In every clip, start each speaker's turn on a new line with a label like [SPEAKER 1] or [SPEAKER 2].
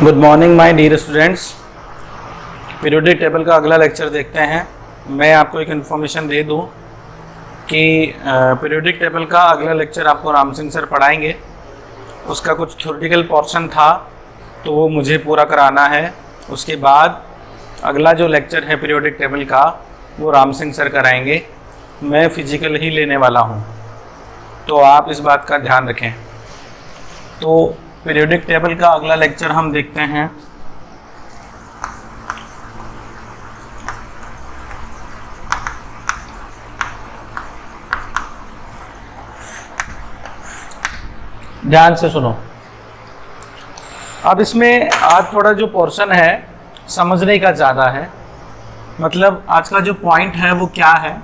[SPEAKER 1] Good morning my dear students. Periodic table का अगला lecture देखते हैं। मैं आपको एक इन्फॉर्मेशन दे दूं कि पीरियोडिक टेबल का अगला लेक्चर आपको राम सिंह सर पढ़ाएंगे। उसका कुछ थ्योरेटिकल पोर्शन था तो वो मुझे पूरा कराना है। उसके बाद अगला जो लेक्चर है पीरियोडिक टेबल का वो राम सिंह सर कराएंगे। मैं फिजिकल ही लेने वाला हूँ, तो आप इस बात का ध्यान रखें। तो पीरियोडिक टेबल का अगला लेक्चर हम देखते हैं। ध्यान से सुनो। अब इसमें आज थोड़ा जो पोर्शन है समझने का ज़्यादा है, मतलब आज का जो पॉइंट है वो क्या है।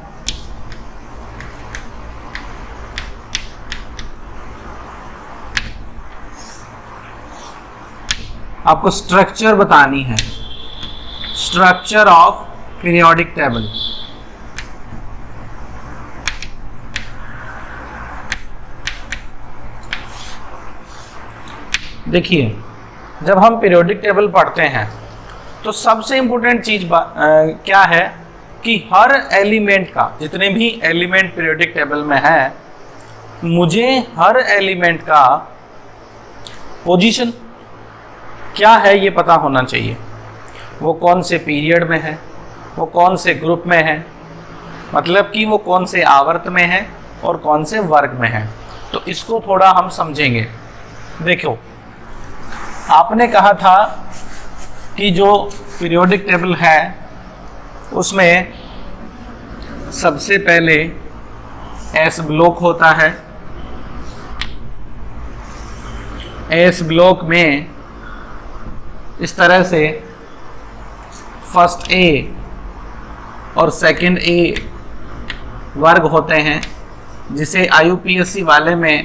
[SPEAKER 1] आपको स्ट्रक्चर बतानी है, स्ट्रक्चर ऑफ पीरियोडिक टेबल। देखिए, जब हम पीरियोडिक टेबल पढ़ते हैं तो सबसे इम्पोर्टेंट चीज क्या है कि हर एलिमेंट का, जितने भी एलिमेंट पीरियोडिक टेबल में है, मुझे हर एलिमेंट का पोजीशन क्या है ये पता होना चाहिए। वो कौन से पीरियड में है, वो कौन से ग्रुप में है, मतलब कि वो कौन से आवर्त में है और कौन से वर्ग में है। तो इसको थोड़ा हम समझेंगे। देखो, आपने कहा था कि जो पीरियोडिक टेबल है उसमें सबसे पहले एस ब्लॉक होता है। एस ब्लॉक में इस तरह से फर्स्ट ए और सेकंड ए वर्ग होते हैं, जिसे IUPAC वाले में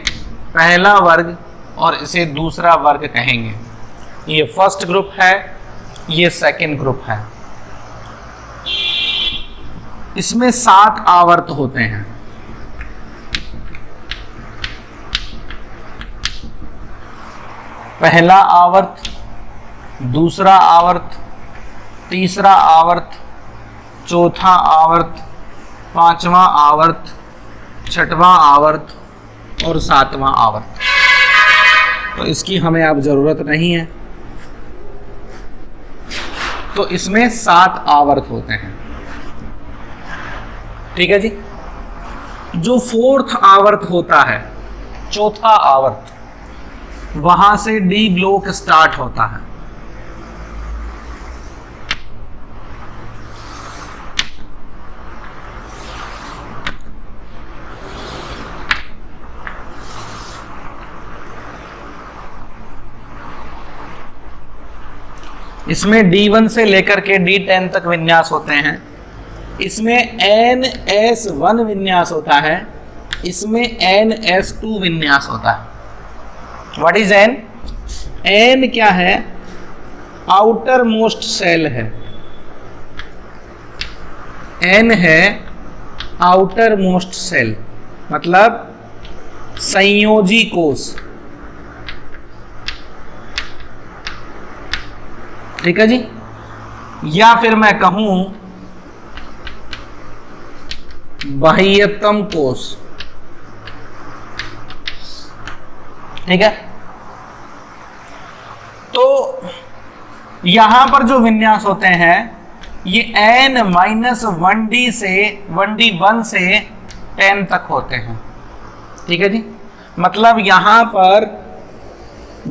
[SPEAKER 1] पहला वर्ग और इसे दूसरा वर्ग कहेंगे। ये फर्स्ट ग्रुप है, ये सेकंड ग्रुप है। इसमें 7 आवर्त होते हैं। पहला आवर्त, दूसरा आवर्त, तीसरा आवर्त, चौथा आवर्त, पांचवा आवर्त, छठवां आवर्त और सातवां आवर्त। तो इसकी हमें अब जरूरत नहीं है। तो इसमें 7 आवर्त होते हैं। ठीक है जी। जो फोर्थ आवर्त होता है, चौथा आवर्त, वहां से डी ब्लॉक स्टार्ट होता है। इसमें D1 से लेकर के D10 तक विन्यास होते हैं। इसमें NS1 विन्यास होता है, इसमें NS2 विन्यास होता है। What is N? N क्या है? आउटर मोस्ट सेल है। N है आउटर मोस्ट सेल, मतलब संयोजी कोष। ठीक है जी। या फिर मैं कहूं बाह्यतम कोष। ठीक है। तो यहां पर जो विन्यास होते हैं ये N-1D से 1D1 से 10 तक होते हैं। ठीक है जी। मतलब यहां पर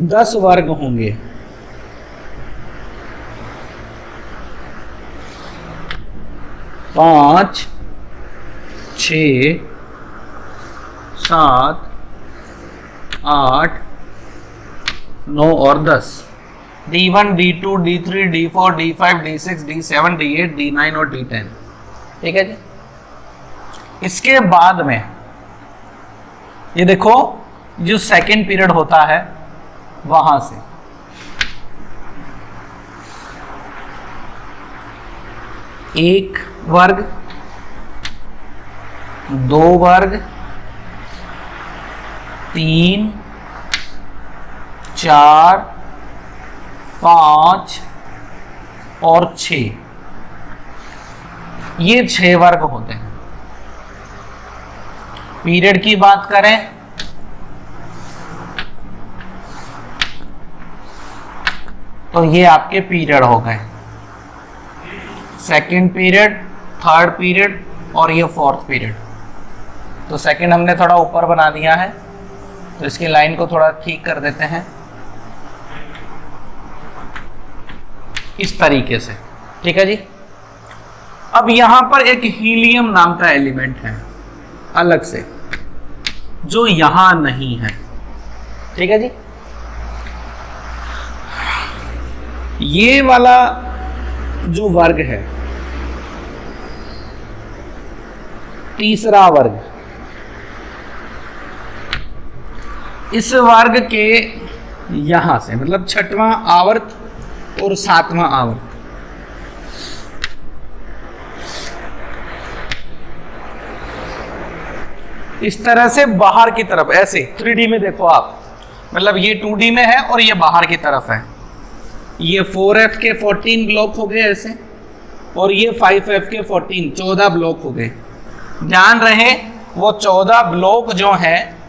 [SPEAKER 1] 10 वर्ग होंगे। 5, 6, 7, 8, 9 और 10। D1, D2, D3, D4, D5, D6, D7, D8, D9 और D10। ठीक है जी। इसके बाद में ये देखो, जो सेकेंड पीरियड होता है वहां से एक वर्ग, 2 वर्ग, 3, 4, 5 और 6, ये 6 वर्ग होते हैं। पीरियड की बात करें तो ये आपके पीरियड हो गए, सेकंड पीरियड, थर्ड पीरियड और ये फोर्थ पीरियड। तो सेकंड हमने थोड़ा ऊपर बना दिया है, तो इसकी लाइन को थोड़ा ठीक कर देते हैं इस तरीके से, ठीक है जी। अब यहां पर एक हीलियम नाम का एलिमेंट है अलग से, जो यहां नहीं है, ठीक है जी। ये वाला जो वर्ग है, तीसरा वर्ग, इस वर्ग के यहां से मतलब 6वां आवर्त और 7वां आवर्त, इस तरह से बाहर की तरफ ऐसे 3D में देखो आप, मतलब ये 2D में है और ये बाहर की तरफ है। ये 4F के 14 ब्लॉक हो गए ऐसे, और ये 5F के 14 ब्लॉक हो गए। ध्यान रहे वो 14 ब्लॉक जो है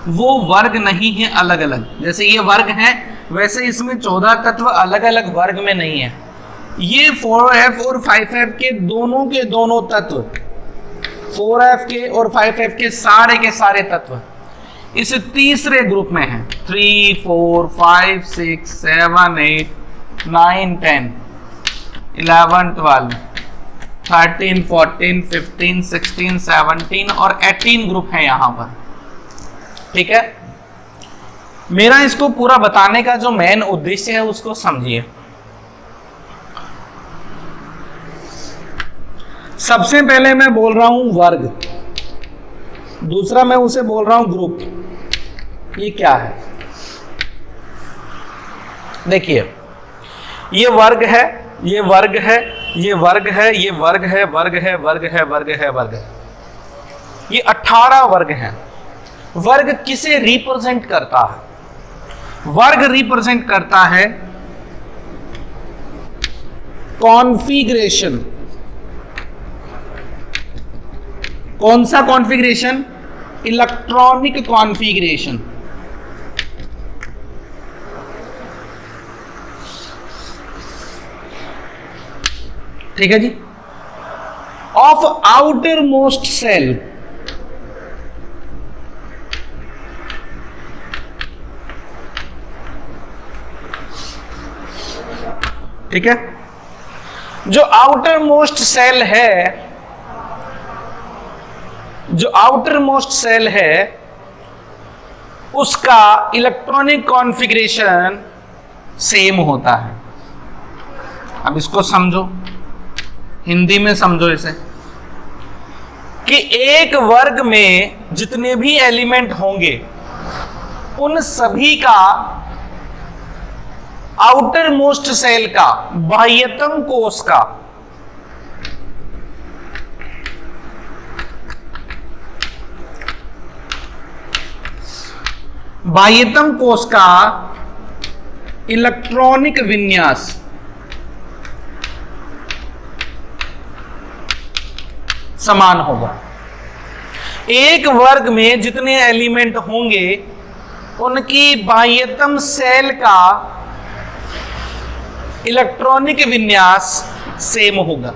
[SPEAKER 1] वो वर्ग नहीं है अलग अलग, जैसे ये वर्ग है वैसे इसमें 14 तत्व अलग अलग वर्ग में नहीं है। ये 4F और 5F के दोनों तत्व, 4F के और 5F के सारे तत्व इस तीसरे ग्रुप में है। 3, 4, 5, 6, 7, 8, 9, 10, 11, 12, 13, 14, 15, 16, 17 और 18 ग्रुप है यहां पर, ठीक है। मेरा इसको पूरा बताने का जो मेन उद्देश्य है उसको समझिए। सबसे पहले मैं बोल रहा हूं वर्ग, दूसरा मैं उसे बोल रहा हूं ग्रुप। ये क्या है? देखिए, ये वर्ग है, ये वर्ग है, ये वर्ग है, ये वर्ग है, वर्ग है, वर्ग है, वर्ग है, वर्ग है। ये 18 वर्ग हैं। वर्ग किसे रिप्रेजेंट करता है? वर्ग रिप्रेजेंट करता है कॉन्फ़िगरेशन। कौन सा कॉन्फ़िगरेशन? Electronic configuration. ठीक है जी। ऑफ आउटर मोस्ट सेल, ठीक है। जो आउटर मोस्ट सेल है, जो आउटर मोस्ट सेल है उसका इलेक्ट्रॉनिक कॉन्फ़िगरेशन सेम होता है। अब इसको समझो, हिंदी में समझो इसे, कि एक वर्ग में जितने भी एलिमेंट होंगे उन सभी का आउटर मोस्ट सेल का, बाह्यतम कोश का इलेक्ट्रॉनिक विन्यास समान होगा। एक वर्ग में जितने एलिमेंट होंगे उनकी बाह्यतम सेल का इलेक्ट्रॉनिक विन्यास सेम होगा।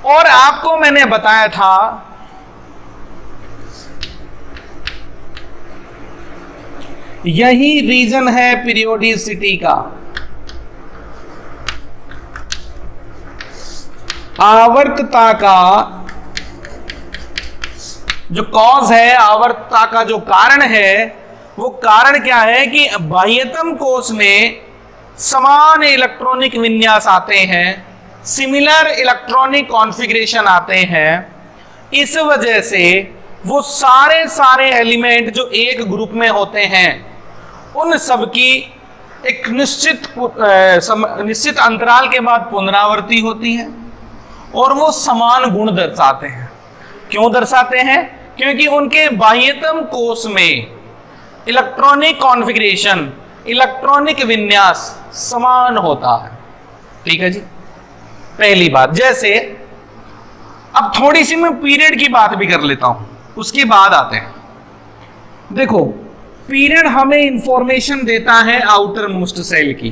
[SPEAKER 1] और आपको मैंने बताया था यही रीजन है पीरियोडिसिटी का। आवर्तता का जो कॉज है, आवर्तता का जो कारण है, वो कारण क्या है कि बाह्यतम कोश में समान इलेक्ट्रॉनिक विन्यास आते हैं, सिमिलर इलेक्ट्रॉनिक कॉन्फ़िगरेशन आते हैं। इस वजह से वो सारे एलिमेंट जो एक ग्रुप में होते हैं उन सब की एक निश्चित अंतराल के बाद पुनरावृत्ति होती है और वो समान गुण दर्शाते हैं। क्यों दर्शाते हैं? क्योंकि उनके बाह्यतम कोश में इलेक्ट्रॉनिक कॉन्फ़िगरेशन इलेक्ट्रॉनिक विन्यास समान होता है। ठीक है जी, पहली बात। जैसे अब थोड़ी सी मैं पीरियड की बात भी कर लेता हूं, उसके बाद आते हैं। देखो, पीरियड हमें इंफॉर्मेशन देता है आउटर मोस्ट सेल की।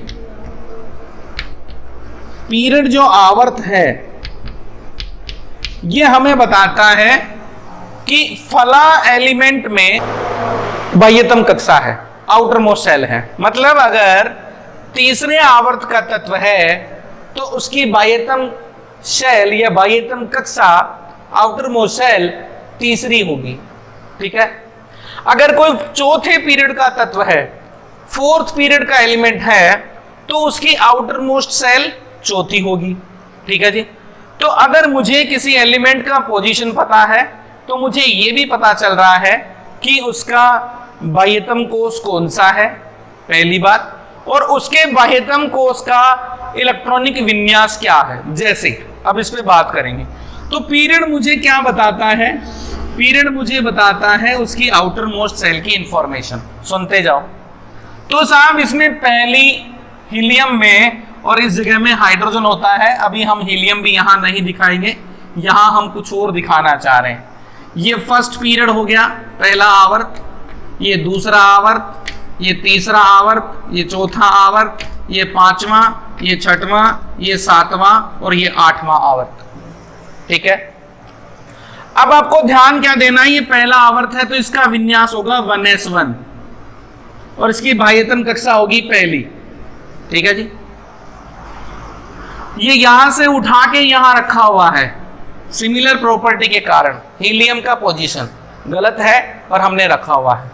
[SPEAKER 1] पीरियड जो आवर्त है ये हमें बताता है कि फला एलिमेंट में बाह्यतम कक्षा है, आउटर मोस्ट सेल है। मतलब अगर तीसरे आवर्त का तत्व है तो उसकी बाह्यतम सेल या बाह्यतम कक्षा, आउटर मोस्ट सेल तीसरी होगी। ठीक है। अगर कोई चौथे पीरियड का तत्व है, फोर्थ पीरियड का एलिमेंट है, तो उसकी आउटर मोस्ट सेल चौथी होगी। ठीक है जी। तो अगर मुझे किसी एलिमेंट का पोजीशन पता है तो मुझे यह भी पता चल रहा है कि उसका बाह्यतम कोष कौन सा है, पहली बात, और उसके बाह्यतम कोष का इलेक्ट्रॉनिक विन्यास क्या है। जैसे अब इस पे बात करेंगे। तो पीरियड मुझे क्या बताता है? पीरियड मुझे बताता है उसकी आउटर मोस्ट सेल की इंफॉर्मेशन। सुनते जाओ। तो साहब इसमें पहली हीलियम में और इस जगह में हाइड्रोजन होता है। अभी हम हीलियम भी यहां नहीं दिखाएंगे, यहां हम कुछ और दिखाना चाह रहे हैं। ये फर्स्ट पीरियड हो गया, पहला आवर्त, ये दूसरा आवर्त, ये तीसरा आवर्त, ये चौथा आवर्त, ये पांचवा, ये छठवां, ये सातवां और ये आठवां आवर्त। ठीक है। अब आपको ध्यान क्या देना है, ये पहला आवर्त है तो इसका विन्यास होगा 1s1 और इसकी बाह्यतम कक्षा होगी पहली। ठीक है जी। ये यहां से उठा के यहां रखा हुआ है सिमिलर प्रॉपर्टी के कारण। हीलियम का पोजीशन गलत है पर हमने रखा हुआ है।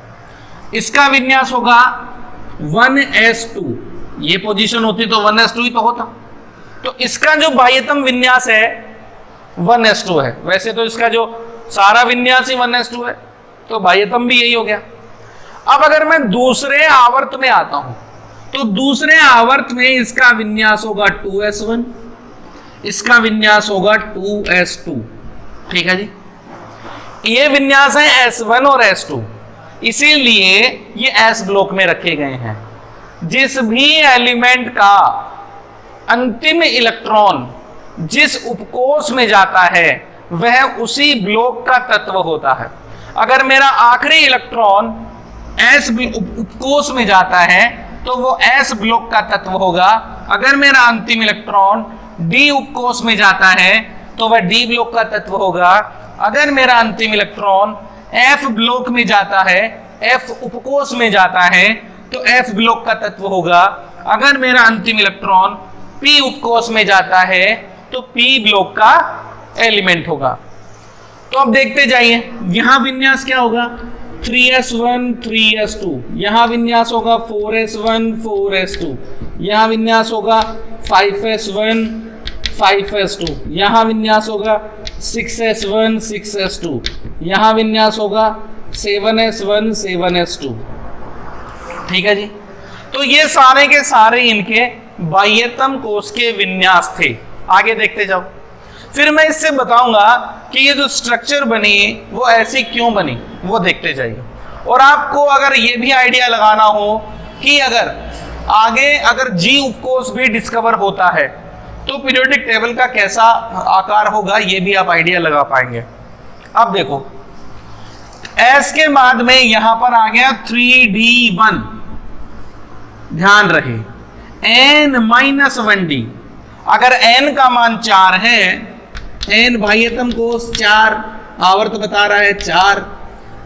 [SPEAKER 1] इसका विन्यास होगा 1s2। ये पोजीशन होती तो 1s2 ही तो होता। तो इसका जो बाह्यतम विन्यास है 1s2 है। वैसे तो इसका जो सारा विन्यास ही 1s2 है, तो बाह्यतम भी यही हो गया। अब अगर मैं दूसरे आवर्त में आता हूं तो दूसरे आवर्त में इसका विन्यास होगा 2s1, इसका विन्यास होगा 2s2। ठीक है जी। ये विन्यास है s1 और s2, इसीलिए ये s ब्लॉक में रखे गए हैं। जिस भी एलिमेंट का अंतिम इलेक्ट्रॉन जिस उपकोष में जाता है वह उसी ब्लॉक का तत्व होता है। अगर मेरा आखिरी इलेक्ट्रॉन s उपकोष में जाता है तो वो s ब्लॉक का तत्व होगा। अगर मेरा अंतिम इलेक्ट्रॉन d उपकोष में जाता है तो वह d ब्लॉक का तत्व होगा। अगर मेरा अंतिम इलेक्ट्रॉन f ब्लॉक में जाता है, f उपकोष में जाता है, तो f ब्लॉक का तत्व होगा। अगर मेरा अंतिम इलेक्ट्रॉन p उपकोष में जाता है तो p ब्लॉक का एलिमेंट होगा। तो अब देखते जाइए, यहां विन्यास क्या होगा? 3s1 3s2, यहां विन्यास होगा 4s1 4s2, यहां विन्यास होगा 5s1 5s2, यहां विन्यास होगा 6s1 6s2, यहां विन्यास होगा 7s1 7s2। ठीक है जी। तो ये सारे के सारे इनके बाह्यतम कोष के विन्यास थे। आगे देखते जाओ। फिर मैं इससे बताऊंगा कि ये जो स्ट्रक्चर बनी वो ऐसी क्यों बनी, वो देखते जाइए। और आपको अगर ये भी आइडिया लगाना हो कि अगर जी उपकोष भी डिस्कवर होता है तो पीरियोडिक टेबल का कैसा आकार होगा, ये भी आप आइडिया लगा पाएंगे। अब देखो, S के बाद में यहां पर आ गया 3d1। ध्यान रहे, n-1d। अगर n का मान 4 है, n बाह्यतम कोष 4, आवर्त बता रहा है 4,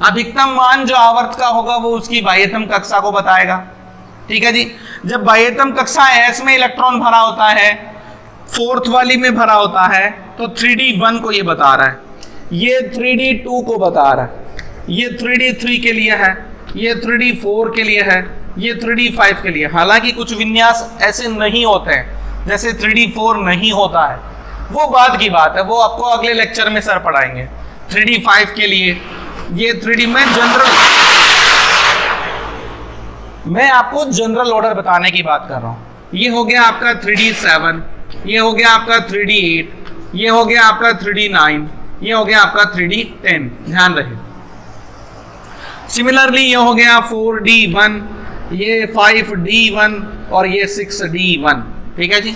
[SPEAKER 1] अधिकतम मान जो आवर्त का होगा वो उसकी बाह्यतम कक्षा को बताएगा। ठीक है जी। जब बाह्यतम कक्षा S में इलेक्ट्रॉन भरा होता है, फोर्थ वाली में भरा होता है, तो 3d1 को ये बता रहा है, ये 3d2 को बता रहा है, ये 3d3 के लिए है, ये 3d4 के लिए है, ये 3d5 के लिए। हालांकि कुछ विन्यास ऐसे नहीं होते हैं, जैसे 3d4 नहीं होता है, वो बात की बात है, वो आपको अगले लेक्चर में सर पढ़ाएंगे। 3d5 के लिए ये 3d में मैं आपको जनरल ऑर्डर बताने की बात कर रहा हूं। ये हो गया आपका 3d7, ये हो गया आपका 3d8, ये हो गया आपका 3d9, ये हो गया आपका 3d10। ध्यान रहे। सिमिलरली ये हो गया 4d1, ये 5D1 और ये 6D1, ठीक है जी।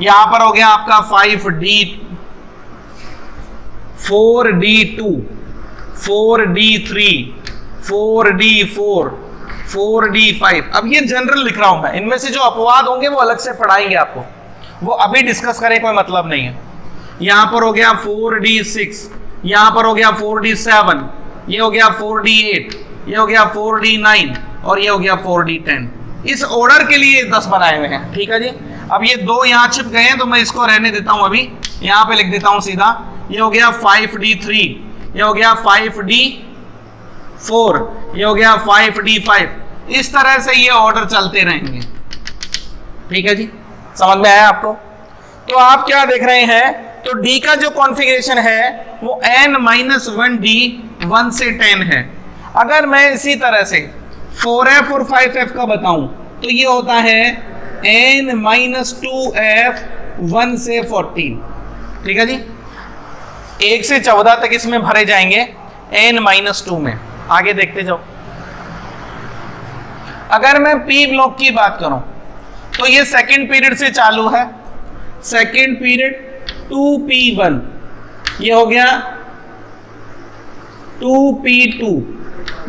[SPEAKER 1] यहां पर हो गया आपका 5D, 4D2, 4D3, 4D4, 4D5। अब ये जनरल लिख रहा हूं मैं, इनमें से जो अपवाद होंगे वो अलग से पढ़ाएंगे आपको, वो अभी डिस्कस करें कोई मतलब नहीं है। यहां पर हो गया 4D6, यहां पर हो गया 4D7, ये हो गया 4D8, ये हो गया 4D9 और ये हो गया 4D10। इस ऑर्डर के लिए 10 बनाए हुए हैं, ठीक है जी। अब ये दो यहां छिप गए हैं तो मैं इसको रहने देता हूं, अभी यहां पे लिख देता हूं सीधा। ये हो गया 5D3, ये हो गया 5D4, ये हो गया 5D5। इस तरह से ये ऑर्डर चलते रहेंगे, ठीक है जी। समझ में आया आपको? तो आप क्या देख रहे हैं, तो डी का जो कॉन्फ़िगरेशन है वो n-1d 1 से 10 है। अगर मैं इसी तरह से 4f और 5f का बताऊं तो ये होता है n-2f 1 से 14, ठीक है जी। 1 से 14 तक इसमें भरे जाएंगे n-2 में। आगे देखते जाओ। अगर मैं p ब्लॉक की बात करूं तो ये सेकंड पीरियड से चालू है, सेकंड पीरियड 2p1, ये हो गया 2p2,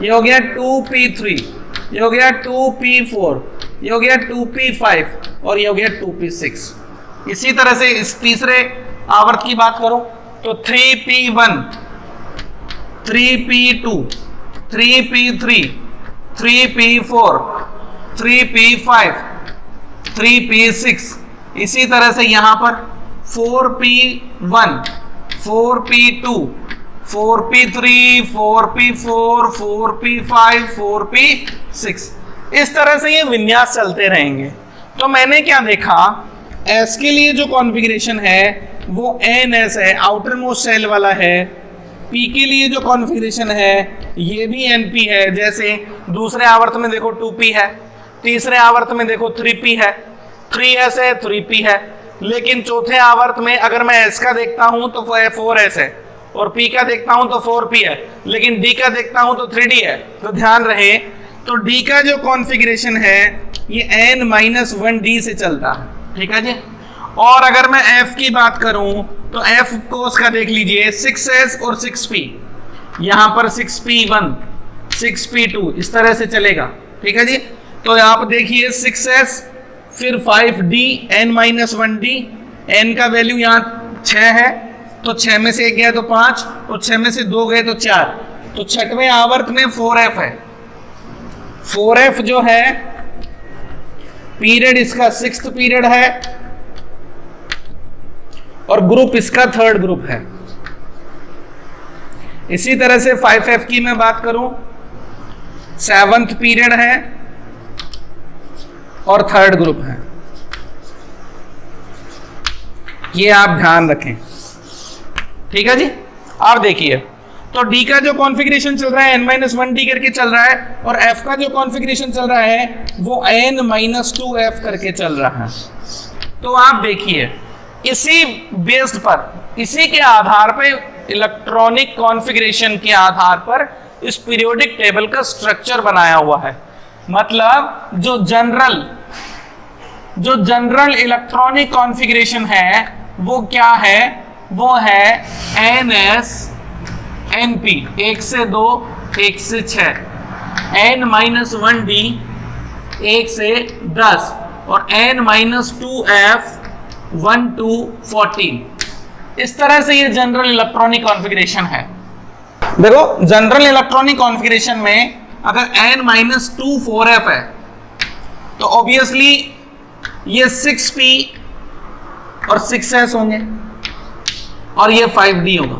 [SPEAKER 1] ये हो गया 2p3, ये हो गया 2p4, ये हो गया 2p5 और ये हो गया 2p6। इसी तरह से इस तीसरे आवर्त की बात करो तो 3p1, 3p2, 3p3, 3p4, 3p5, 3p6। इसी तरह से यहां पर 4p1, 4p2, 4p3, 4p4, 4p5, 4p6। इस तरह से ये विन्यास चलते रहेंगे। तो मैंने क्या देखा, S के लिए जो कॉन्फ़िगरेशन है वो NS है, आउटर मोस्ट सेल वाला है। P के लिए जो कॉन्फ़िगरेशन है ये भी NP है। जैसे दूसरे आवर्त में देखो 2p है, तीसरे आवर्त में देखो 3p है, 3s है, 3p है। लेकिन चौथे आवर्त में अगर मैं S का देखता हूं तो 4s है, और P का देखता हूं तो 4p है, लेकिन D का देखता हूं तो 3d है। तो ध्यान रहे, तो D का जो कॉन्फ़िगरेशन है ये n-1d से चलता है, ठीक है जी। और अगर मैं F की बात करूं तो F को उसका देख लीजिए 6s और 6p, यहां पर 6p1, 6p2, इस तरह से चलेगा, ठीक है जी। तो आप देखिए 6s, फिर 5d, n-1d, n का वैल्यू यहाँ 6 है तो 6 में से 1 गया तो 5, और 6 में से 2 गए तो 4। तो छठवें आवर्त में 4f है। 4f जो है पीरियड इसका 6th पीरियड है और ग्रुप इसका 3rd ग्रुप है। इसी तरह से 5f की मैं बात करूं, 7th पीरियड है और 3rd ग्रुप है। ये आप ध्यान रखें, ठीक है जी। आप देखिए, तो D का जो कॉन्फ़िगरेशन चल रहा है n-1d करके चल रहा है, और F का जो कॉन्फ़िगरेशन चल रहा है वो n-2f करके चल रहा है। तो आप देखिए, इसी बेस्ड पर, इसी के आधार पर, इलेक्ट्रॉनिक कॉन्फ़िगरेशन के आधार पर इस पीरियोडिक टेबल का स्ट्रक्चर बनाया हुआ है। मतलब जो जनरल इलेक्ट्रॉनिक कॉन्फ़िगरेशन है वो क्या है, वो है NS NP 1 से 2, 1 से 6, n-1d 1 से 10 और n-2f 1 to 14। इस तरह से ये जनरल इलेक्ट्रॉनिक कॉन्फ़िगरेशन है। देखो, जनरल इलेक्ट्रॉनिक कॉन्फ़िगरेशन में अगर n-2 4f है तो ऑब्वियसली ये 6p और 6s होंगे और ये 5d होगा।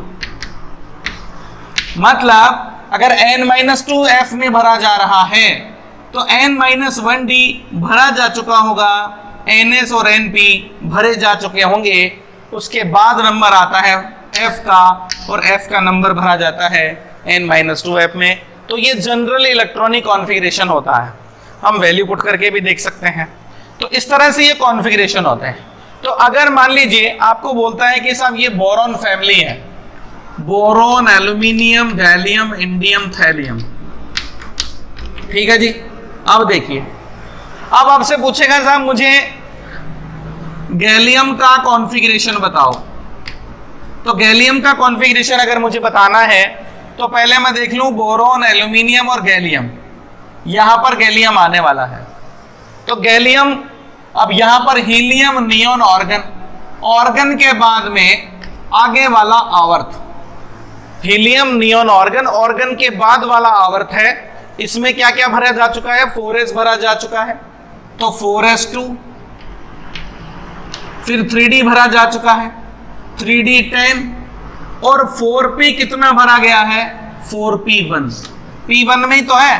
[SPEAKER 1] मतलब अगर n-2f में भरा जा रहा है तो n-1d भरा जा चुका होगा, ns और np भरे जा चुके होंगे। उसके बाद नंबर आता है f का, और f का नंबर भरा जाता है n-2f में। तो ये जनरल इलेक्ट्रॉनिक कॉन्फ़िगरेशन होता है। हम वैल्यू पुट करके भी देख सकते हैं। तो इस तरह से ये कॉन्फ़िगरेशन होते हैं। तो अगर मान लीजिए आपको बोलता है कि साहब ये बोरॉन फैमिली है, boron, aluminium, gallium, indium, thallium, ठीक है जी। अब देखिए, अब आपसे पूछेगा साहब मुझे गैलियम का कॉन्फ़िगरेशन बताओ। तो गैलियम का कॉन्फ़िगरेशन अगर मुझे बताना है तो पहले मैं देख लूं बोरोन, एल्यूमिनियम और गैलियम। यहां पर गैलियम आने वाला है तो गैलियम, अब यहां पर हीलियम, नियोन, ऑर्गन, ऑर्गन के बाद में आगे वाला आवर्त, हीलियम, नियोन, ऑर्गन, ऑर्गन के बाद वाला आवर्त है। इसमें क्या क्या भरा जा चुका है? 4s भरा जा चुका है तो 4s2, फिर 3d भरा जा चुका है 3d10 और 4p कितना भरा गया है? 4p1। p1 में ही तो है,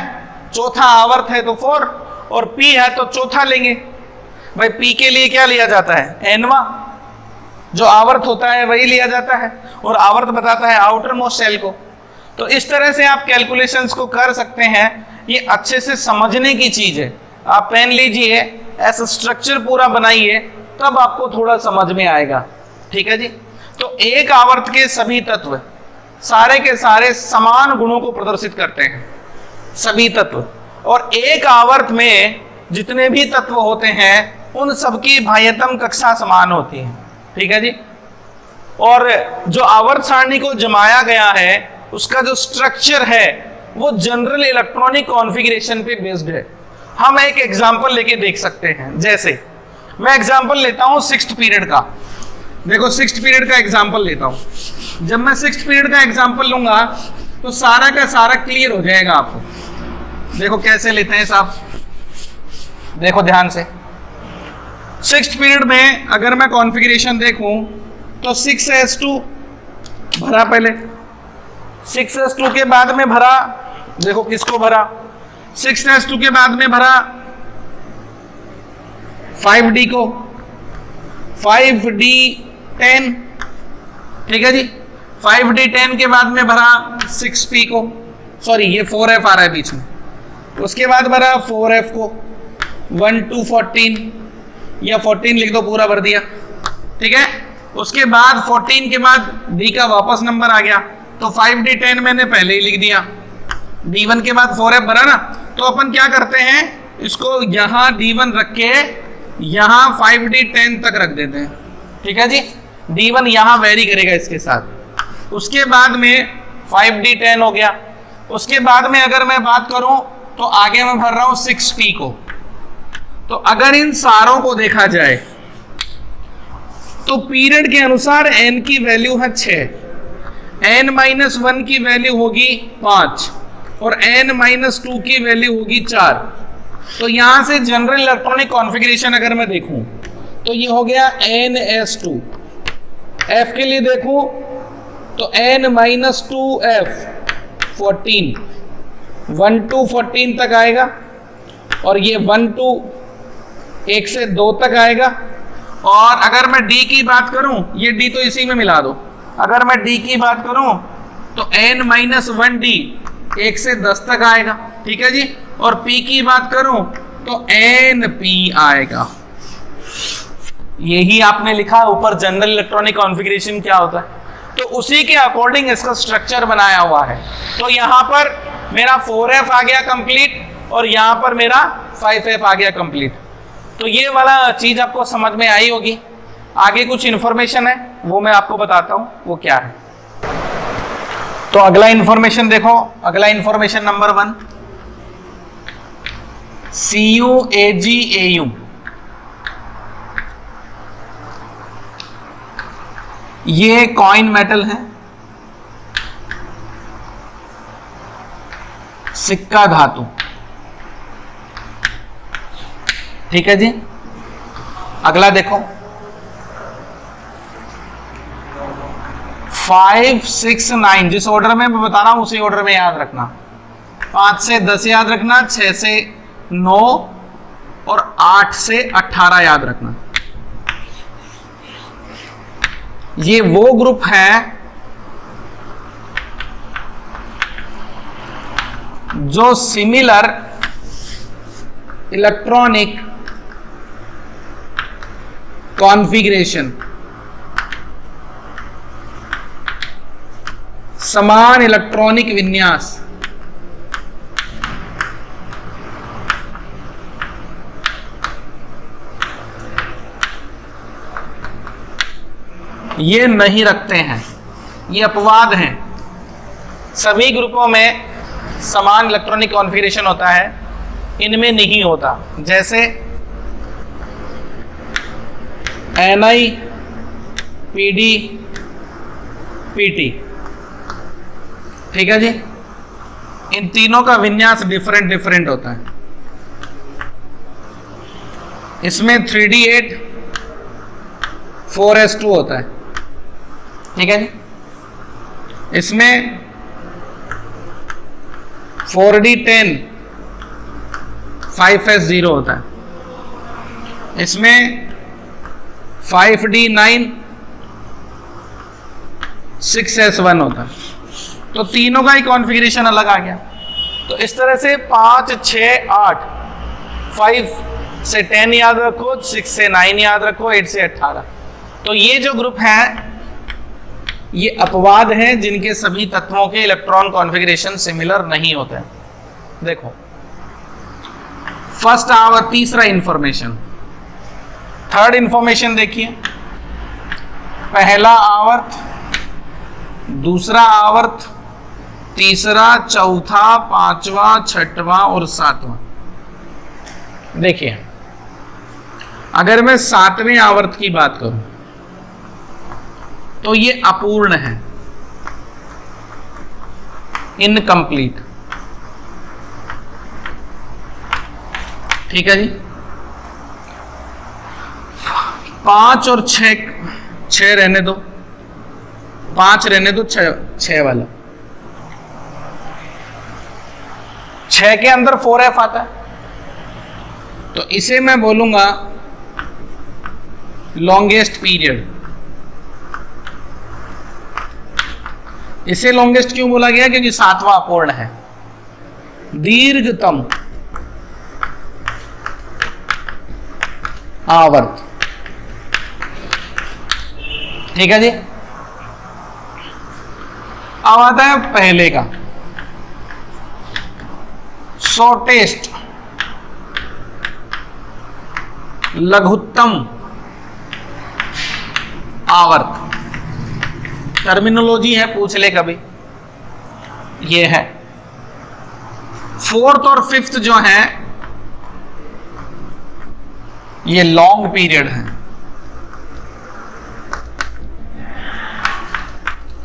[SPEAKER 1] चौथा आवर्त है तो 4 और p है तो चौथा लेंगे। भाई p के लिए क्या लिया जाता है? nवा, जो आवर्त होता है वही लिया जाता है और आवर्त बताता है आउटर मोस्ट सेल को। तो इस तरह से आप कैलकुलेशंस को कर सकते हैं। ये अच्छे से समझने की चीज है। आप पेन लीजिए, ऐसा स्ट्रक्चर पूरा बनाइए, तब आपको थोड़ा समझ में आएगा। ठीक है जी। तो एक आवर्त के सभी तत्व सारे के सारे समान गुणों को प्रदर्शित करते हैं, सभी तत्व। और एक आवर्त में जितने भी तत्व होते हैं उन सबकी बाह्यतम कक्षा समान होती है। ठीक है जी। और जो आवर्त सारणी को जमाया गया है उसका जो स्ट्रक्चर है वो जनरल इलेक्ट्रॉनिक कॉन्फ़िगरेशन पे बेस्ड है। हम एक एग्जांपल लेके देख सकते हैं। जैसे मैं एग्जांपल लेता हूं 6th पीरियड का। देखो 6th पीरियड का एग्जांपल लेता हूं। जब मैं 6th पीरियड का एग्जांपल लूंगा तो सारा का सारा क्लियर हो जाएगा आपको। देखो कैसे लेते हैं साहब, देखो ध्यान से। 6th पीरियड में अगर मैं कॉन्फ़िगरेशन देखूं तो 6s2 भरा, पहले 6s2 के बाद में भरा, देखो किसको भरा, 6s2 के बाद में भरा 5d को, 5d10, ठीक है जी। 5d10 के बाद में भरा 6p को, सॉरी ये 4f आ रहा है बीच में, उसके बाद भरा 4f को, 1 to 14 या 14 लिख दो, पूरा भर दिया। ठीक है। उसके बाद 14 के बाद d का वापस नंबर आ गया तो 5d10 मैंने पहले ही लिख दिया। d1 के बाद 4f भरा ना, तो अपन क्या करते हैं, इसको यहां d1 रख के यहां 5d10 तक रख देते हैं। ठीक है जी। d1 यहां वेरी करेगा इसके साथ। उसके बाद में 5d10 हो गया। उसके बाद में अगर मैं बात करूं तो आगे मैं भर रहा हूं 6p को। तो अगर इन सारों को देखा जाए तो पीरियड के अनुसार n की वैल्यू है 6, n-1 की वैल्यू होगी 5 और n-2 की वैल्यू होगी 4। तो यहां से जनरल इलेक्ट्रॉनिक कॉन्फ़िगरेशन अगर मैं देखूं तो ये हो गया ns2। f के लिए देखूं तो n-2f 14, 1 to 14 तक आएगा और ये 1 to 1 से 2 तक आएगा। और अगर मैं d की बात करूं, ये d तो इसी में मिला दो, अगर मैं d की बात करूं तो n-1d 1 से 10 तक आएगा। ठीक है जी। और p की बात करूं तो np आएगा। यही आपने लिखा ऊपर जनरल इलेक्ट्रॉनिक कॉन्फ़िगरेशन क्या होता है, तो उसी के अकॉर्डिंग इसका स्ट्रक्चर बनाया हुआ है। तो यहां पर मेरा 4f आ गया कंप्लीट और यहां पर मेरा 5f आ गया कंप्लीट। तो ये वाला चीज आपको समझ में आई होगी। आगे कुछ इंफॉर्मेशन है वो मैं आपको बताता हूं वो क्या है। तो अगला इंफॉर्मेशन देखो, अगला इंफॉर्मेशन नंबर 1, CuAgAu। ये कॉइन मेटल है, सिक्का धातु। ठीक है जी। अगला देखो 5, 6, 9, जिस ऑर्डर में मैं बता रहा हूं उसी ऑर्डर में याद रखना। 5 से 10 याद रखना, 6 से 9 और 8 से 18 याद रखना। ये वो ग्रुप है जो सिमिलर इलेक्ट्रॉनिक कॉन्फ़िगरेशन, समान इलेक्ट्रॉनिक विन्यास ये नहीं रखते हैं, ये अपवाद हैं। सभी ग्रुपों में समान इलेक्ट्रॉनिक कॉन्फ़िगरेशन होता है, इनमें नहीं होता। जैसे Ni, Pd, Pt, ठीक है जी। इन तीनों का विन्यास डिफरेंट डिफरेंट होता है। इसमें 3d8 4s2 होता है, ठीक है जी। इसमें 4d10 5s0 होता है। इसमें 5d9 6s1 होता है। तो तीनों का ही कॉन्फ़िगरेशन अलग आ गया। तो इस तरह से 5, 6, 8, 5 से 10 याद रखो, 6 से 9 याद रखो, 8 से 18। तो ये जो ग्रुप है ये अपवाद हैं जिनके सभी तत्वों के इलेक्ट्रॉन कॉन्फ़िगरेशन सिमिलर नहीं होते हैं। देखो फर्स्ट आवर्त, तीसरा इंफॉर्मेशन। थर्ड इंफॉर्मेशन देखिए, पहला आवर्त, दूसरा आवर्त, तीसरा, चौथा, पांचवा, छठवां और सातवां। देखिए अगर मैं सातवें आवर्त की बात करूं तो ये अपूर्ण है, इनकम्प्लीट, ठीक है जी। 5 और 6 रहने दो, 5 रहने दो, 6 वाला। 6 के अंदर 4f आता है, तो इसे मैं बोलूंगा लॉन्गेस्ट पीरियड। इसे लॉन्गेस्ट क्यों बोला गया? क्योंकि सातवां अपूर्ण है, दीर्घतम आवर्त, ठीक है जी। अब आता है पहले का, शॉर्टेस्ट, लघुत्तम आवर्त। टर्मिनोलॉजी है, पूछ ले कभी, ये है। फोर्थ और फिफ्थ जो है ये लॉन्ग पीरियड है,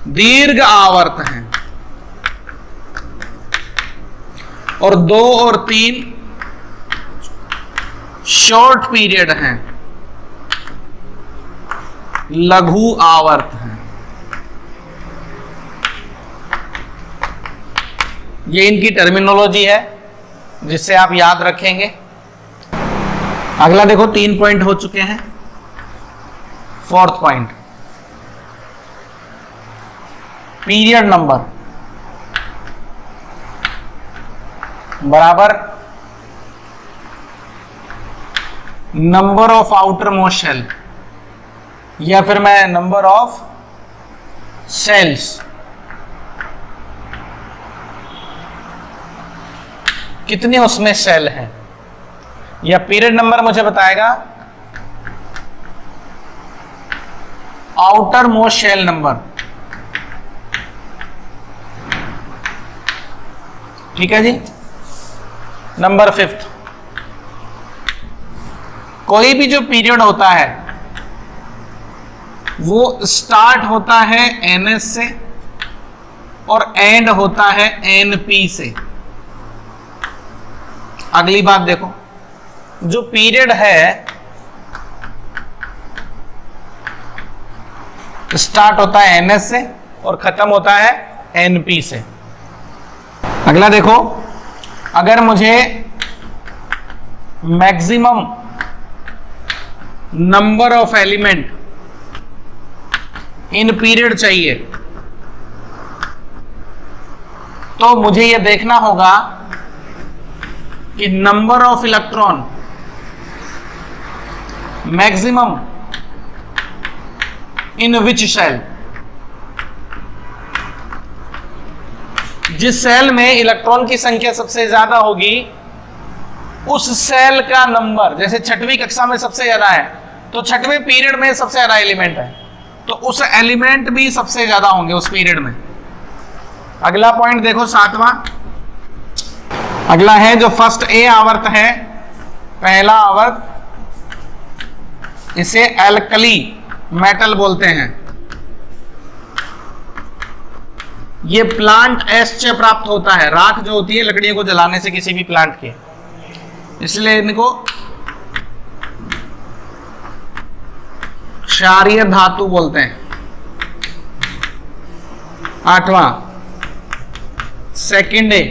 [SPEAKER 1] दीर्घ आवर्त है। और 2 और 3 शॉर्ट पीरियड हैं, लघु आवर्त है। ये इनकी टर्मिनोलॉजी है जिससे आप याद रखेंगे। अगला देखो, 3 पॉइंट हो चुके हैं। फोर्थ पॉइंट, पीरियड नंबर बराबर number of outermost shell, या फिर मैं नंबर ऑफ सेल्स, कितने उसमें सेल हैं, या पीरियड नंबर मुझे बताएगा आउटर मोस्ट शेल नंबर, ठीक है जी। नंबर 5, कोई भी जो पीरियड होता है वो स्टार्ट होता है NS से और एंड होता है NP से। अगली बात देखो, जो पीरियड है स्टार्ट होता है NS से और खत्म होता है NP से। अगला देखो, अगर मुझे maximum number of element in period चाहिए तो मुझे यह देखना होगा कि number of electron maximum in which shell, जिस सेल में इलेक्ट्रॉन की संख्या सबसे ज्यादा होगी उस सेल का नंबर, जैसे 6वीं कक्षा में सबसे ज्यादा है तो 6वें पीरियड में सबसे ज्यादा एलिमेंट है, तो उस एलिमेंट भी सबसे ज्यादा होंगे उस पीरियड में। अगला पॉइंट देखो 7वां, अगला है जो फर्स्ट ए आवर्त है, पहला आवर्त, इसे एल्कली मेटल बोलते हैं। ये प्लांट एश से प्राप्त होता है, राख जो होती है लकड़ियों को जलाने से किसी भी प्लांट के, इसलिए इनको क्षारीय धातु बोलते हैं। 8वां सेकंड ए,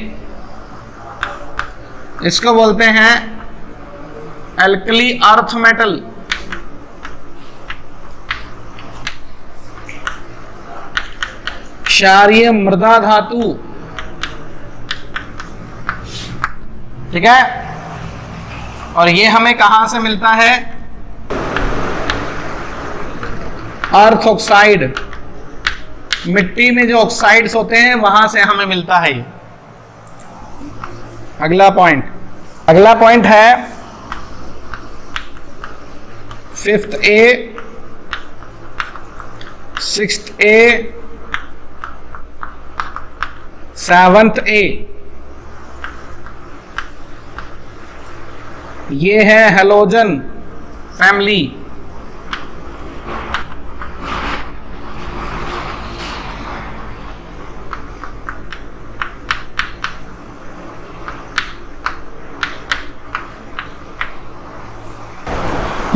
[SPEAKER 1] इसको बोलते हैं एल्कली अर्थ मेटल। क्षारीय मृदा धातु, ठीक है। और ये हमें कहां से मिलता है? अर्थ ऑक्साइड, मिट्टी में जो ऑक्साइड्स होते हैं वहां से हमें मिलता है ये। अगला पॉइंट है 5th ए, 6th ए, 7th ए। ये है हेलोजन फैमिली।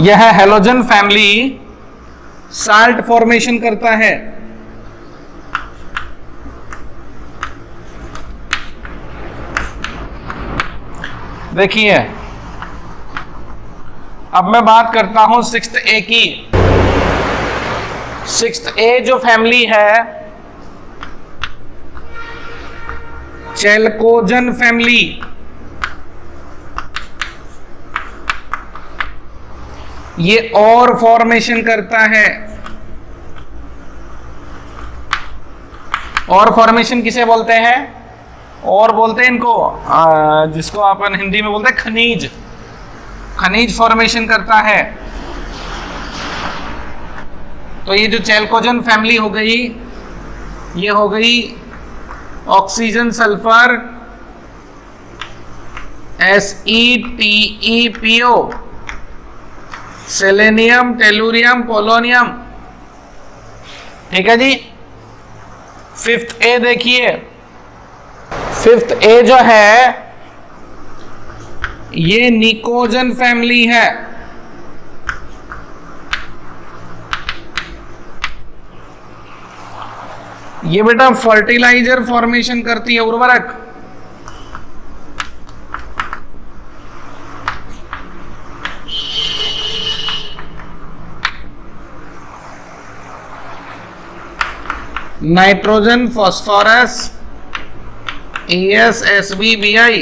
[SPEAKER 1] यह हेलोजन फैमिली साल्ट फॉर्मेशन करता है। देखिए अब मैं बात करता हूं 6th ए की। 6th ए जो फैमिली है चेलकोजन फैमिली, ये और फॉर्मेशन करता है। और फॉर्मेशन किसे बोलते हैं? और बोलते हैं इनको जिसको अपन हिंदी में बोलते हैं खनिज। खनिज फॉर्मेशन करता है। तो ये जो चेलकोजन फैमिली हो गई, ये हो गई oxygen sulphur SeTePO, selenium, tellurium, polonium, ठीक है जी। 5th ए देखिए, 5th ए जो है ये निकोजन फैमिली है। ये बेटा फर्टिलाइजर फॉर्मेशन करती है, उर्वरक। Nitrogen, phosphorus, ESSBBI,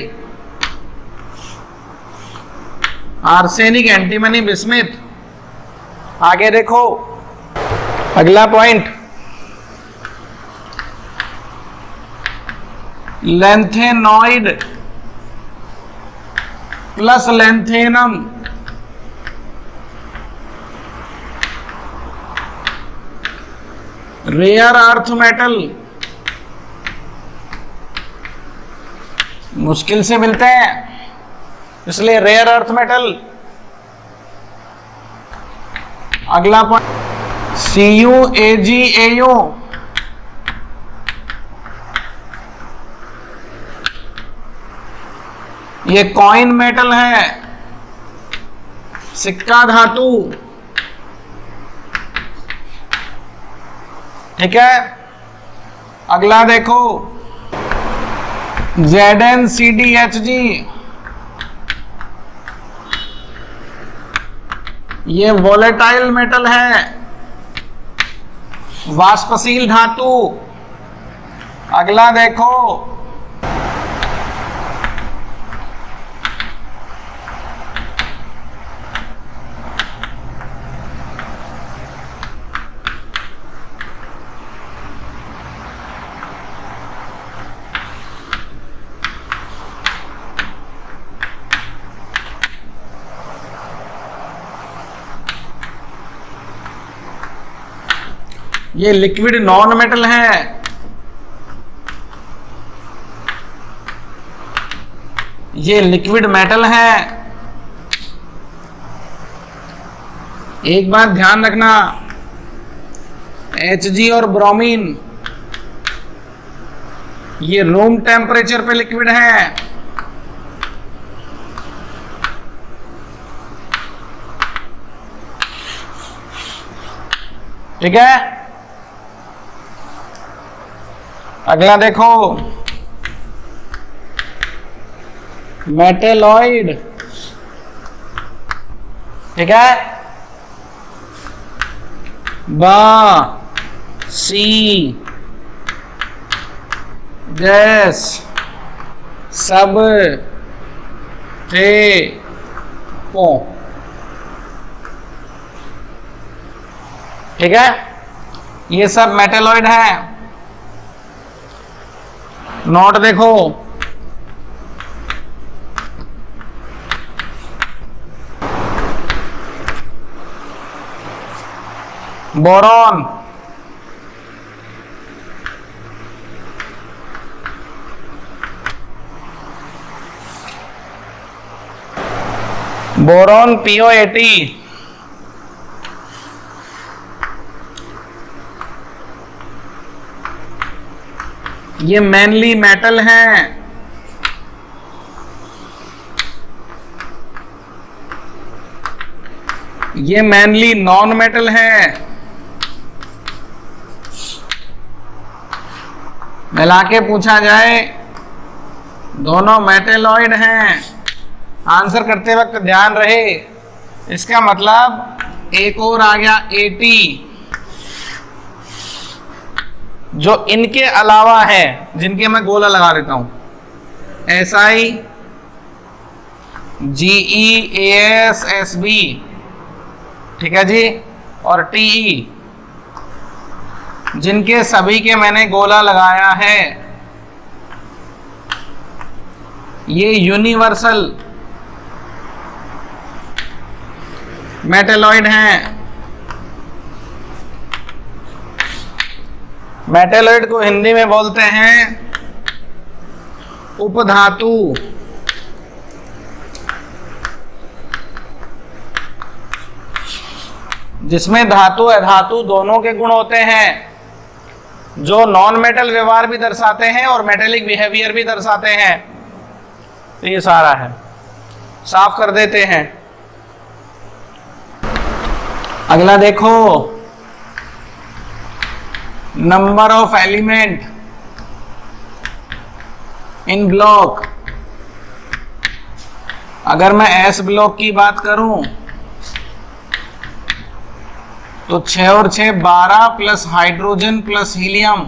[SPEAKER 1] arsenic, antimony, bismuth. आगे देखो अगला point, lanthanoid plus lanthanum, rare earth metal, मुश्किल से मिलते हैं इसलिए रेयर अर्थ मेटल। अगला पॉइंट CuAgAu, ये कॉइन मेटल है, सिक्का धातु, ठीक है। अगला देखो ZnCdHg, ये वोलेटाइल मेटल है, वाष्पशील धातु। अगला देखो ये लिक्विड नॉन मेटल है, ये लिक्विड मेटल है। एक बात ध्यान रखना, Hg और ब्रोमीन ये रूम टेम्परेचर पे लिक्विड है। ठीक है, अगला देखो, मेटेलॉइड। ठीक है, सी गैस सब थे पो। ठीक है, ये सब मेटेलॉइड है। नोट देखो, बोरॉन, बोरॉन PO80, ये मेनली मेटल है। ये मेनली नॉन मेटल है। मिला के पूछा जाए, दोनों मेटेलॉइड हैं। आंसर करते वक्त ध्यान रहे, इसका मतलब एक और आ गया 80 जो इनके अलावा है, जिनके मैं गोला लगा देता हूं, SI GE AS SB, ठीक है जी, और TE, जिनके सभी के मैंने गोला लगाया है। ये यूनिवर्सल मेटेलॉइड हैं। मेटेलॉइड को हिंदी में बोलते हैं उपधातु। जिसमें धातु अधातु दोनों के गुण होते हैं, जो नॉन मेटल व्यवहार भी दर्शाते हैं और मेटेलिक बिहेवियर भी दर्शाते हैं। तो ये सारा है, साफ कर देते हैं। अगला देखो, number of element in block. अगर मैं S ब्लॉक की बात करूं तो 6 और 6 12 plus hydrogen plus helium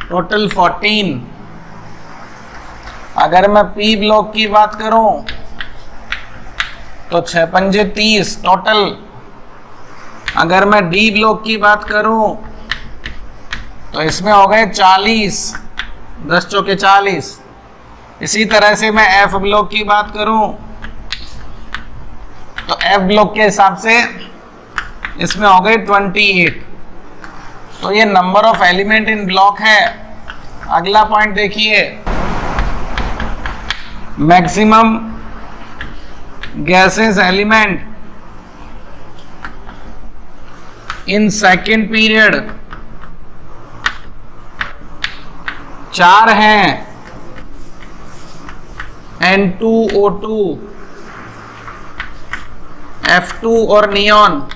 [SPEAKER 1] total 14। अगर मैं P ब्लॉक की बात करूं तो 6 पंजे 30 टोटल। अगर मैं D ब्लॉक की बात करूं तो इसमें हो गए 40, 10 चौके 40। इसी तरह से मैं F ब्लॉक की बात करूं तो F ब्लॉक के हिसाब से इसमें हो गए 28। तो ये number of element in block है। अगला पॉइंट देखिए, maximum gases element in second period 4 हैं, N2O2, F2 और नियॉन।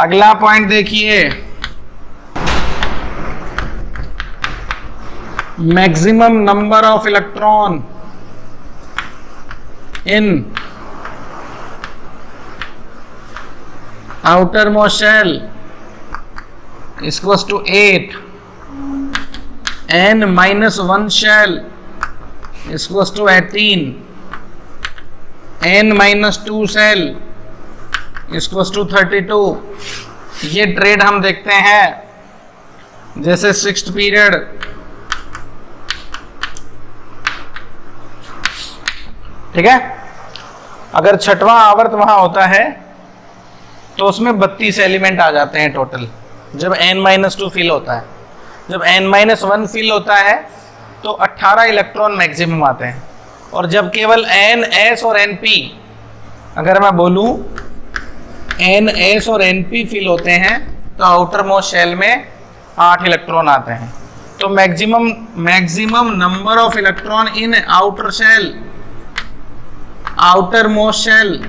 [SPEAKER 1] अगला पॉइंट देखिए, maximum number of electron in outermost shell equals to 8, N-1 shell equals to 18, N-2 shell equals to 32। ये trade हम देखते हैं जैसे 6th पीरियड, ठीक है। अगर 6वां आवर्त वहां होता है तो उसमें 32 एलिमेंट आ जाते हैं टोटल जब n-2 फिल होता है। जब n-1 फिल होता है तो 18 इलेक्ट्रॉन मैक्सिमम आते हैं, और जब केवल n, s और np, अगर मैं बोलूं n, s और np फिल होते हैं तो आउटर मोस्ट शेल में 8 इलेक्ट्रॉन आते हैं। तो maximum number of electron in outer shell, outermost shell,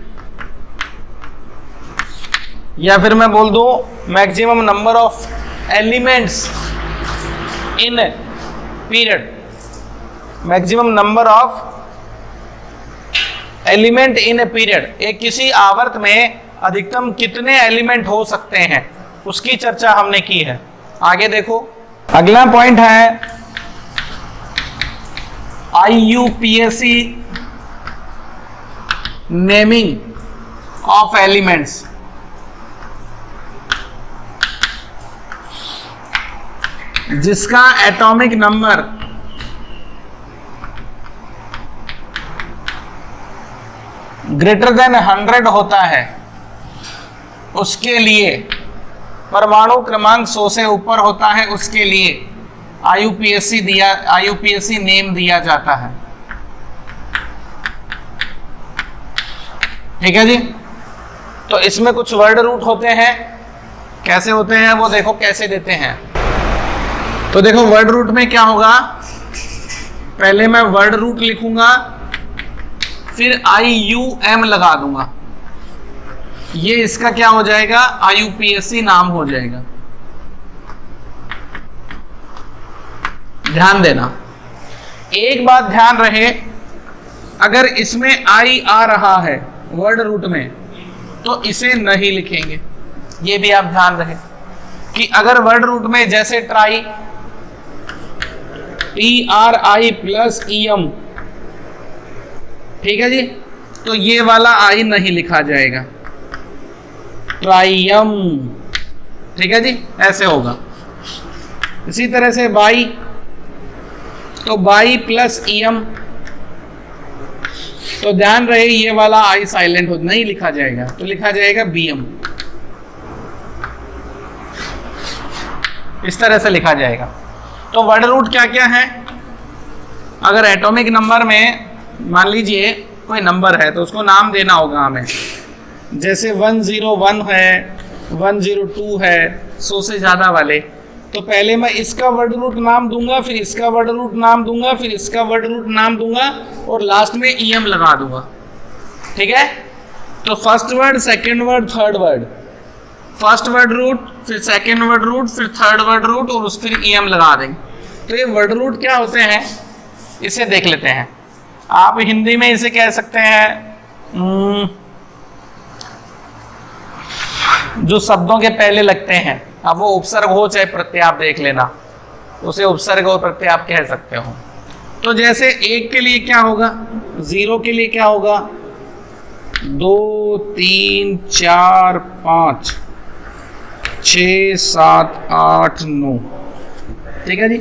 [SPEAKER 1] या फिर मैं बोल दूं maximum number of elements in period, maximum number of element in a period, एक किसी आवर्त में अधिकतम कितने एलिमेंट हो सकते हैं उसकी चर्चा हमने की है। आगे देखो, अगला पॉइंट है IUPAC नेमिंग ऑफ एलिमेंट्स। जिसका एटॉमिक नंबर ग्रेटर देन 100 होता है उसके लिए, परमाणु क्रमांक 100 से ऊपर होता है उसके लिए IUPAC नेम दिया जाता है। ठीक है जी। तो इसमें कुछ वर्ड रूट होते हैं, कैसे होते हैं वो देखो कैसे देते हैं। तो देखो वर्ड रूट में क्या होगा, पहले मैं वर्ड रूट लिखूंगा फिर IUM लगा दूंगा, ये इसका क्या हो जाएगा, IUPAC नाम हो जाएगा। ध्यान देना, एक बात ध्यान रहे, अगर इसमें I आ रहा है वर्ड रूट में तो इसे नहीं लिखेंगे। ये भी आप ध्यान रहे कि अगर वर्ड रूट में जैसे ट्राई TRI प्लस EM, ठीक है जी, तो ये वाला I नहीं लिखा जाएगा, ट्राइयम। ठीक है जी, ऐसे होगा। इसी तरह से बाई, तो बाई प्लस EM, तो ध्यान रहे ये वाला I साइलेंट हो, नहीं लिखा जाएगा, तो लिखा जाएगा BM। इस तरह से लिखा जाएगा। तो वर्ड रूट क्या क्या है, अगर एटॉमिक नंबर में मान लीजिए कोई नंबर है तो उसको नाम देना होगा हमें, जैसे 101 है, 102 है, 100 से ज़्यादा वाले, तो पहले मैं इसका वर्ड रूट नाम दूंगा, फिर इसका वर्ड रूट नाम दूंगा, फिर इसका वर्ड रूट नाम दूंगा, और लास्ट में EM लगा दूंगा। ठीक है, तो first word, second word, third word, first word root, फिर सेकेंड वर्ड रूट, फिर थर्ड वर्ड रूट, और उस फिर EM लगा देंगे। तो ये वर्ड रूट क्या होते हैं इसे देख लेते हैं। आप हिंदी में इसे कह सकते हैं जो शब्दों के पहले लगते हैं, अब वो उपसर्ग हो चाहे प्रत्यय, आप देख लेना, उसे उपसर्ग और प्रत्यय आप कह सकते हो। तो जैसे 1 के लिए क्या होगा, 0 के लिए क्या होगा, 2 3 4 5 6 7 8 9। ठीक है जी।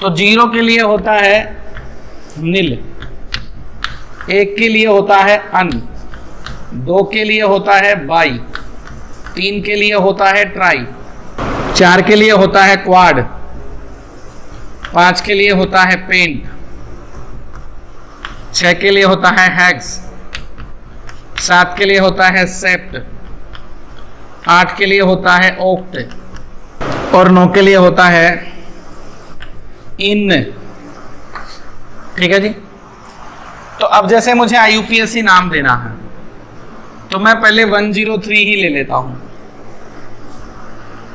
[SPEAKER 1] तो 0 के लिए होता है नील, 1 के लिए होता है अन, 2 के लिए होता है बाई, 3 के लिए होता है ट्राई, 4 के लिए होता है क्वाड, 5 के लिए होता है पेंट, 6 के लिए होता है हैक्स, 7 के लिए होता है सेप्ट, 8 के लिए होता है ओक्ट, और 9 के लिए होता है इन। ठीक है जी। तो अब जैसे मुझे IUPAC नाम देना है तो मैं पहले 103 ही ले लेता हूं,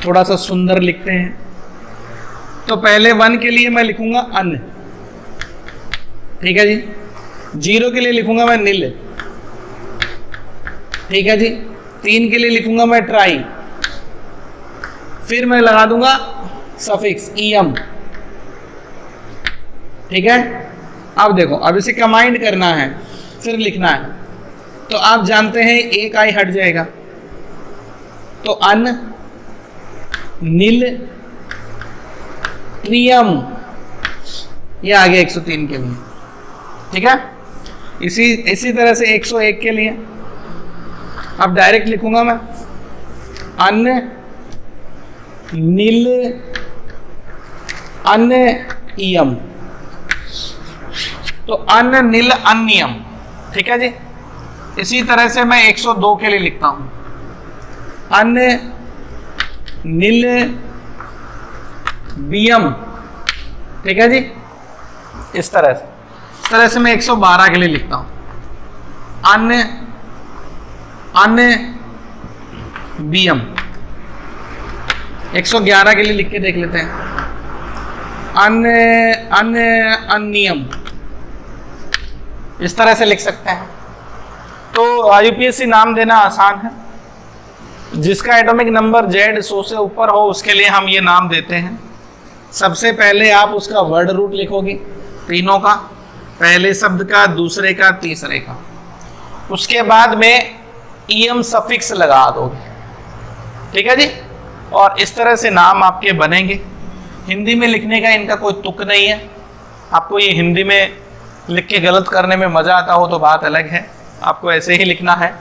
[SPEAKER 1] थोड़ा सा सुंदर लिखते हैं। तो पहले 1 के लिए मैं लिखूंगा अन, ठीक है जी। 0 के लिए लिखूंगा मैं नील, ठीक है जी। 3 के लिए लिखूंगा मैं ट्राई, फिर मैं लगा दूंगा सफिक्स EM। ठीक है। अब देखो, अब इसे कंबाइंड करना है, फिर लिखना है, तो आप जानते हैं एक I हट जाएगा, तो अन, नील, ट्रियम, ये आ गया 103 के लिए। ठीक है। इसी तरह से 101 के लिए अब डायरेक्ट लिखूंगा मैं, अन्य नील अन्ययम, तो अन्य नील अन्ययम, ठीक है जी। इसी तरह से मैं 102 के लिए लिखता हूं, अन्य नील बियम, ठीक है जी। इस तरह से मैं 112 के लिए लिखता हूं, अन्य बियम। 111 के लिए लिख के देख लेते हैं, अन्ययम। इस तरह से लिख सकते हैं। तो यूपीएससी नाम देना आसान है, जिसका एटॉमिक नंबर Z 100 से ऊपर हो उसके लिए हम ये नाम देते हैं। सबसे पहले आप उसका वर्ड रूट लिखोगे, तीनों का, पहले शब्द का, दूसरे का, तीसरे का। उसके बाद में ईएम सफिक्स लगा दोगे, ठीक है जी। और इस तरह से नाम आपके बनेंगे। हिंदी में लिखने का इनका कोई तुक नहीं है। आपको ये हिंदी में लिख के गलत करने में मजा आता हो तो बात अलग है, आपको ऐसे ही लिखना है।